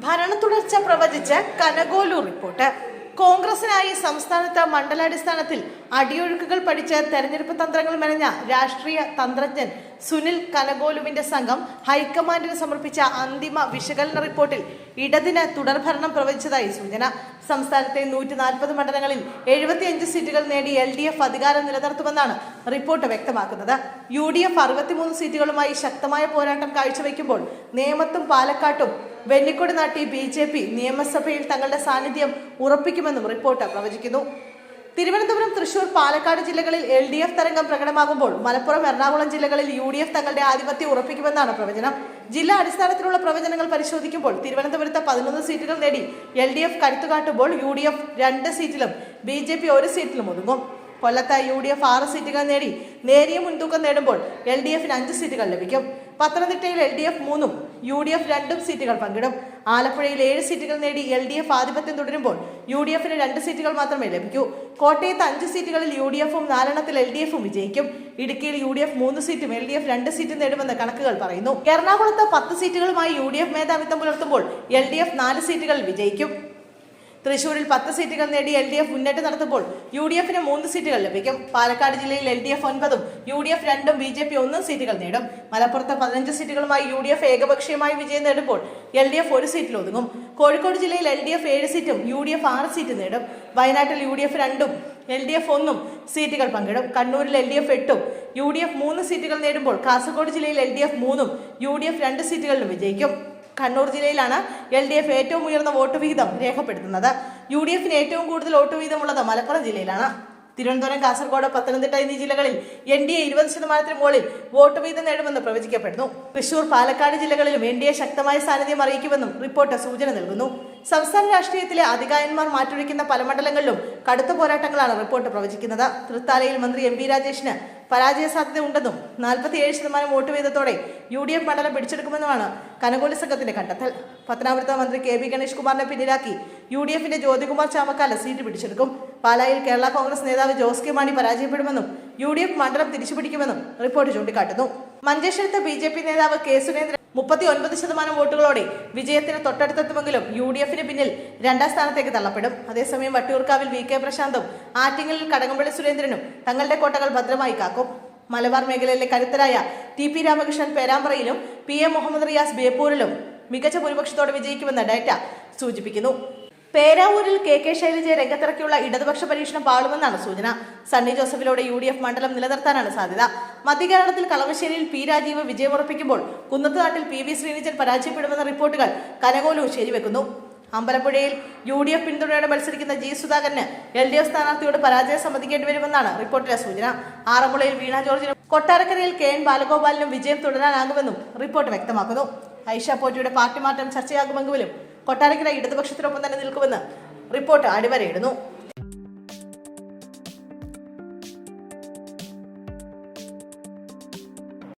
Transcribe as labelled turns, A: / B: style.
A: ഭരണ തുടർച്ച പ്രവചിച്ച് കനകോലൂർ റിപ്പോർട്ട്. കോൺഗ്രസിനായി സംസ്ഥാനത്ത് മണ്ഡലാടിസ്ഥാനത്തിൽ അടിയൊഴുക്കുകൾ പഠിച്ച് തെരഞ്ഞെടുപ്പ് തന്ത്രങ്ങൾ മെനഞ്ഞ രാഷ്ട്രീയ തന്ത്രജ്ഞൻ സുനിൽ കനകോലുവിന്റെ സംഘം ഹൈക്കമാൻഡിന് സമർപ്പിച്ച അന്തിമ വിശകലന റിപ്പോർട്ടിൽ ഇടതിന് തുടർഭരണം പ്രവചിച്ചതായി സൂചന. സംസ്ഥാനത്തെ 140 മണ്ഡലങ്ങളിൽ 75 സീറ്റുകൾ നേടി LDF അധികാരം നിലനിർത്തുമെന്നാണ് റിപ്പോർട്ട് വ്യക്തമാക്കുന്നത്. UDF 63 സീറ്റുകളുമായി ശക്തമായ പോരാട്ടം കാഴ്ചവെക്കുമ്പോൾ നേമത്തും പാലക്കാട്ടും വെന്നിക്കൊടി നാട്ടി BJP നിയമസഭയിൽ തങ്ങളുടെ സാന്നിധ്യം ഉറപ്പിക്കുമെന്നും റിപ്പോർട്ട് പ്രവചിക്കുന്നു. തിരുവനന്തപുരം, തൃശൂർ, പാലക്കാട് ജില്ലകളിൽ LDF തരംഗം പ്രകടമാകുമ്പോൾ മലപ്പുറം, എറണാകുളം ജില്ലകളിൽ UDF തങ്ങളുടെ ആധിപത്യം ഉറപ്പിക്കുമെന്നാണ് പ്രവചനം. ജില്ലാ അടിസ്ഥാനത്തിലുള്ള പ്രവചനങ്ങൾ പരിശോധിക്കുമ്പോൾ തിരുവനന്തപുരത്ത് 11 സീറ്റുകൾ നേടി LDF കരുത്തുകാട്ടുമ്പോൾ UDF 2 സീറ്റിലും BJP 1 സീറ്റിലും ഒതുങ്ങും. കൊല്ലത്ത് UDF 6 സീറ്റുകൾ നേടി നേരിയ മുൻതൂക്കം നേടുമ്പോൾ LDFന് 5 സീറ്റുകൾ ലഭിക്കും. പത്തനംതിട്ടയിൽ LDF 3ഉം UDF 2 സീറ്റുകൾ പങ്കിടും. ആലപ്പുഴയിൽ 7 സീറ്റുകൾ നേടി LDF ആധിപത്യം തുടരുമ്പോൾ UDFന് 2 സീറ്റുകൾ മാത്രമേ ലഭിക്കൂ. കോട്ടയത്ത് 5 സീറ്റുകളിൽ UDFും 4 LDFും വിജയിക്കും. ഇടുക്കിയിൽ UDF 3 സീറ്റും LDF 2 സീറ്റും നേടുമെന്ന് കണക്കുകൾ പറയുന്നു. എറണാകുളത്ത് 10 സീറ്റുകളുമായി UDF മേധാവിത്വം പുലർത്തുമ്പോൾ LDF 4 സീറ്റുകളിൽ വിജയിക്കും. തൃശൂരിൽ 10 സീറ്റുകൾ നേടി LDF മുന്നേറ്റം നടത്തുമ്പോൾ UDFന് 3 സീറ്റുകൾ ലഭിക്കും. പാലക്കാട് ജില്ലയിൽ LDF 9ഉം UDF 2ഉം BJP 1 സീറ്റുകൾ നേടും. മലപ്പുറത്ത് 15 സീറ്റുകളുമായി UDF ഏകപക്ഷീയമായി വിജയം നേടുമ്പോൾ LDF 1 സീറ്റിൽ ഒതുങ്ങും. കോഴിക്കോട് ജില്ലയിൽ LDF 7 സീറ്റും UDF 6 സീറ്റ് നേടും. വയനാട്ടിൽ UDF 2ഉം LDF 1ഉം സീറ്റുകൾ പങ്കിടും. കണ്ണൂരിൽ LDF 8ഉം UDF 3 സീറ്റുകൾ നേടുമ്പോൾ കാസർഗോഡ് ജില്ലയിൽ LDF 3ഉം UDF 2 സീറ്റുകളിലും വിജയിക്കും. കണ്ണൂർ ജില്ലയിലാണ് LDF ഏറ്റവും ഉയർന്ന വോട്ട് വിഹിതം രേഖപ്പെടുത്തുന്നത്. UDFന് ഏറ്റവും കൂടുതൽ വോട്ട് വിഹിതമുള്ളത് മലപ്പുറം ജില്ലയിലാണ്. തിരുവനന്തപുരം, കാസർഗോഡ്, പത്തനംതിട്ട എന്നീ ജില്ലകളിൽ NDA 20% മുകളിൽ വോട്ട് വീതം നേടുമെന്ന് പ്രവചിക്കപ്പെടുന്നു. തൃശൂർ, പാലക്കാട് ജില്ലകളിലും NDA ശക്തമായ സാന്നിധ്യം അറിയിക്കുമെന്നും റിപ്പോർട്ട് സൂചന നൽകുന്നു. സംസ്ഥാന രാഷ്ട്രീയത്തിലെ അധികായന്മാർ മാറ്റൊഴിക്കുന്ന പല മണ്ഡലങ്ങളിലും കടുത്ത പോരാട്ടങ്ങളാണ് റിപ്പോർട്ട് പ്രവചിക്കുന്നത്. തൃത്താലയിൽ മന്ത്രി MB രാജേഷിന് പരാജയ സാധ്യത ഉണ്ടെന്നും 47% വോട്ട് വീതത്തോടെ UDF മണ്ഡലം പിടിച്ചെടുക്കുമെന്നുമാണ് കനകോലി സംഘത്തിന്റെ കണ്ടെത്തൽ. പത്തനാപുരത്ത് മന്ത്രി KB ഗണേഷ് കുമാറിനെ പിന്നിലാക്കി UDFന്റെ ജ്യോതികുമാർ ചാമക്കാല സീറ്റ് പിടിച്ചെടുക്കും. പാലായിൽ കേരള കോൺഗ്രസ് നേതാവ് ജോസ് കെ മാണി പരാജയപ്പെടുമെന്നും UDF മണ്ഡലം തിരിച്ചുപിടിക്കുമെന്നും റിപ്പോർട്ട് ചൂണ്ടിക്കാട്ടുന്നു. മഞ്ചേശ്വരത്ത് BJP നേതാവ് K സുരേന്ദ്രൻ 39% വോട്ടുകളോടെ വിജയത്തിന് തൊട്ടടുത്തെത്തുമെങ്കിലും UDFന് പിന്നിൽ 2ാം സ്ഥാനത്തേക്ക് തള്ളപ്പെടും. അതേസമയം വട്ടിയൂർക്കാവിൽ VK പ്രശാന്തും ആറ്റിങ്ങലിൽ കടകംപള്ളി സുരേന്ദ്രനും തങ്ങളുടെ കോട്ടകൾ ഭദ്രമായി കാക്കും. മലബാർ മേഖലയിലെ കരുത്തരായ TP രാമകൃഷ്ണൻ പേരാമ്പ്രയിലും PM മുഹമ്മദ് റിയാസ് ബേപ്പൂരിലും മികച്ച ഭൂരിപക്ഷത്തോടെ വിജയിക്കുമെന്ന് ഡാറ്റ സൂചിപ്പിക്കുന്നു. പേരാവൂരിൽ KK ശൈലജയെ രംഗത്തിറക്കിയുള്ള ഇടതുപക്ഷ പരീക്ഷണം പാളുമെന്നാണ് സൂചന. സണ്ണി ജോസഫിലൂടെ UDF മണ്ഡലം നിലനിർത്താനാണ് സാധ്യത. മധ്യകേരളത്തിൽ കളമശ്ശേരിയിൽ P രാജീവ് വിജയമുറപ്പിക്കുമ്പോൾ കുന്നത്തുനാട്ടിൽ PV ശ്രീനിജൻ പരാജയപ്പെടുമെന്ന റിപ്പോർട്ടുകൾ കനകോലൂർ ശരിവെക്കുന്നു. അമ്പലപ്പുഴയിൽ UDF പിന്തുണയോടെ മത്സരിക്കുന്ന G സുധാകരന് LDF സ്ഥാനാർത്ഥിയോട് പരാജയം സമ്മതിക്കേണ്ടി വരുമെന്നാണ് റിപ്പോർട്ടിലെ സൂചന. ആറന്മുളയിൽ വീണ ജോർജിനും കൊട്ടാരക്കരയിൽ KN ബാലഗോപാലിനും വിജയം തുടരാനാകുമെന്നും റിപ്പോർട്ട് വ്യക്തമാക്കുന്നു. ഐഷ പോറ്റിയുടെ പാർട്ടി മാറ്റം ചർച്ചയാകുമെങ്കിലും കൊട്ടാരക്കര ഇടതുപക്ഷത്തിനൊപ്പം തന്നെ നിൽക്കുമെന്ന് റിപ്പോർട്ട് അടിവരയിടുന്നു.